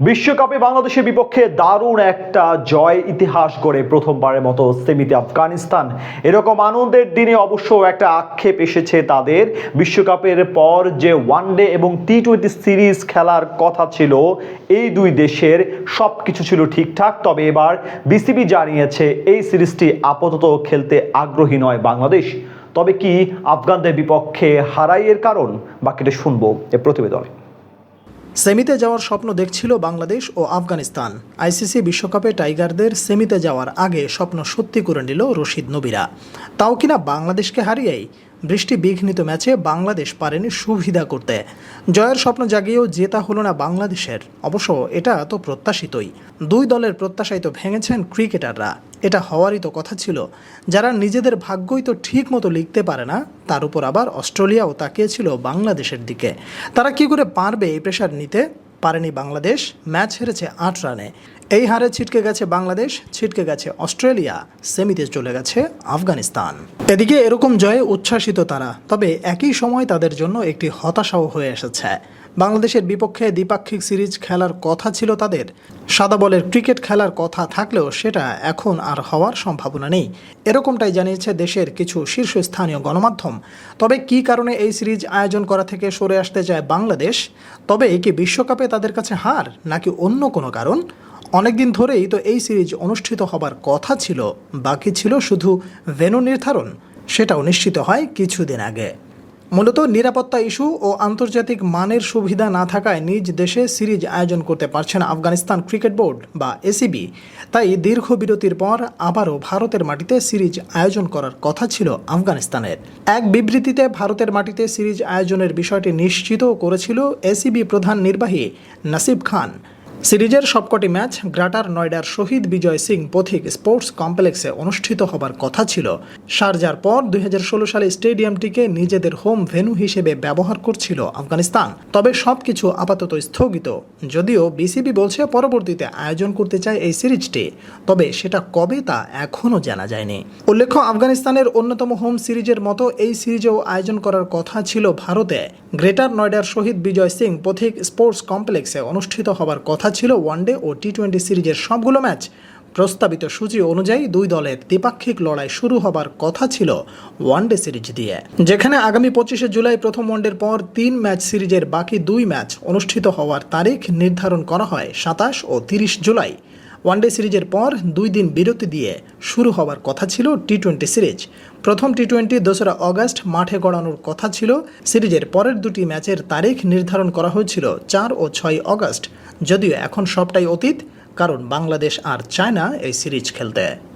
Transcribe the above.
বিশ্বকাপে বাংলাদেশের বিপক্ষে দারুণ একটা জয় ইতিহাস গড়ে প্রথমবারের মতো সেমিতে আফগানিস্তান। এরকম আনন্দের দিনে অবশ্য একটা আক্ষেপ এসেছে তাদের। বিশ্বকাপের পর যে ওয়ানডে এবং টি-20 সিরিজ খেলার কথা ছিল, এই দুই দেশের সবকিছু ছিল ঠিকঠাক। তবে এবার বিসিবি জানিয়েছে এই সিরিজটি আপাতত খেলতে আগ্রহী নয় বাংলাদেশ। তবে কি আফগানদের বিপক্ষে হারাইয়ের কারণ? বাকিটা শুনবো এ প্রতিবেদনে। সেমিতে যাওয়ার স্বপ্ন দেখছিল বাংলাদেশ ও আফগানিস্তান। আইসিসি বিশ্বকাপে টাইগারদের সেমিতে যাওয়ার আগে স্বপ্ন সত্যি করে নিল রশিদ নবীরা, তাও কিনা বাংলাদেশকে হারিয়েই। বৃষ্টি বিঘ্নিত ম্যাচে বাংলাদেশ পারেনি সুবিধা করতে। জয়ের স্বপ্ন জাগিয়েও জেতা হলো না বাংলাদেশের। অবশ্য এটা তো প্রত্যাশিতই। দুই দলের প্রত্যাশাই তো ভেঙেছেন ক্রিকেটাররা। এটা হওয়ারই তো কথা ছিল। যারা নিজেদের ভাগ্যই তো ঠিক মতো লিখতে পারে না, তার উপর আবার অস্ট্রেলিয়াও তাকিয়েছিল বাংলাদেশের দিকে। তারা কি করে পারবে এই প্রেশার নিতে? পারেনি বাংলাদেশ, ম্যাচ হেরেছে ৮ রানে। এই হারে ছিটকে গেছে বাংলাদেশ, ছিটকে গেছে অস্ট্রেলিয়া, সেমিতে চলে গেছে আফগানিস্তান। এদিকে এরকম জয়ে উচ্ছ্বাসিত তারা, তবে একই সময় তাদের জন্য একটি হতাশাও হয়ে এসেছে। বাংলাদেশের বিপক্ষে দ্বিপাক্ষিক সিরিজ খেলার কথা ছিল তাদের। সাদা বলের ক্রিকেট খেলার কথা থাকলেও সেটা এখন আর হওয়ার সম্ভাবনা নেই, এরকমটাই জানিয়েছে দেশের কিছু শীর্ষস্থানীয় গণমাধ্যম। তবে কী কারণে এই সিরিজ আয়োজন করা থেকে সরে আসতে চায় বাংলাদেশ? তবে কি বিশ্বকাপে তাদের কাছে হার, নাকি অন্য কোনো কারণ? অনেকদিন ধরেই তো এই সিরিজ অনুষ্ঠিত হবার কথা ছিল, বাকি ছিল শুধু ভেন্যু নির্ধারণ। সেটাও নিশ্চিত হয় কিছুদিন আগে। মূলত নিরাপত্তা ইস্যু ও আন্তর্জাতিক মানের সুবিধা না থাকায় নিজ দেশে সিরিজ আয়োজন করতে পারছে না আফগানিস্তান ক্রিকেট বোর্ড বা এসিবি। তাই দীর্ঘ বিরতির পর আবারও ভারতের মাটিতে সিরিজ আয়োজন করার কথা ছিল আফগানিস্তানের। এক বিবৃতিতে ভারতের মাটিতে সিরিজ আয়োজনের বিষয়টি নিশ্চিত করেছিল এসিবি প্রধান নির্বাহী নাসিব খান। সিরিজের সবকটি ম্যাচ গ্রেটার নয়ডার শহীদ বিজয় সিং পথিক স্পোর্টস কমপ্লেক্সে অনুষ্ঠিত হবার কথা ছিল। শারজার পর 2016 সালে স্টেডিয়ামটিকে নিজেদের হোম ভেন্যু হিসেবে ব্যবহার করছিল আফগানিস্তান। তবে সবকিছু আপাতত স্থগিত, যদিও বিসিবি বলছে পরবর্তীতে আয়োজন করতে চায় এই সিরিজটি। তবে সেটা কবে তা এখনও জানা যায়নি। উল্লেখ্য, আফগানিস্তানের অন্যতম হোম সিরিজের মতো এই সিরিজেও আয়োজন করার কথা ছিল ভারতে। গ্রেটার নয়ডার শহীদ বিজয় সিং পথিক স্পোর্টস কমপ্লেক্সে অনুষ্ঠিত হবার কথা ছিল ওয়ানডে ও টি-20 সিরিজের সবগুলো ম্যাচ। প্রস্তাবিত সূচি অনুযায়ী দুই দলের দ্বিপাক্ষিক লড়াই শুরু হবার কথা ছিল ওয়ানডে সিরিজ দিয়ে, যেখানে আগামী 25শে জুলাই প্রথম ওয়ানডের পর 3 ম্যাচ সিরিজের বাকি 2 ম্যাচ অনুষ্ঠিত হওয়ার তারিখ নির্ধারণ করা হয় 27 ও 30 জুলাই। ওয়ানডে সিরিজের পর 2 দিন বিরতি দিয়ে শুরু হওয়ার কথা ছিল টি-20 সিরিজ। প্রথম টি-20 2রা অগাস্ট মাঠে গড়ানোর কথা ছিল। সিরিজের পরের 2টি ম্যাচের তারিখ নির্ধারণ করা হয়েছিল 4 ও 6 অগাস্ট। যদিও এখন সবটাই অতীত, কারণ বাংলাদেশ আর চায় না এই সিরিজ খেলতে।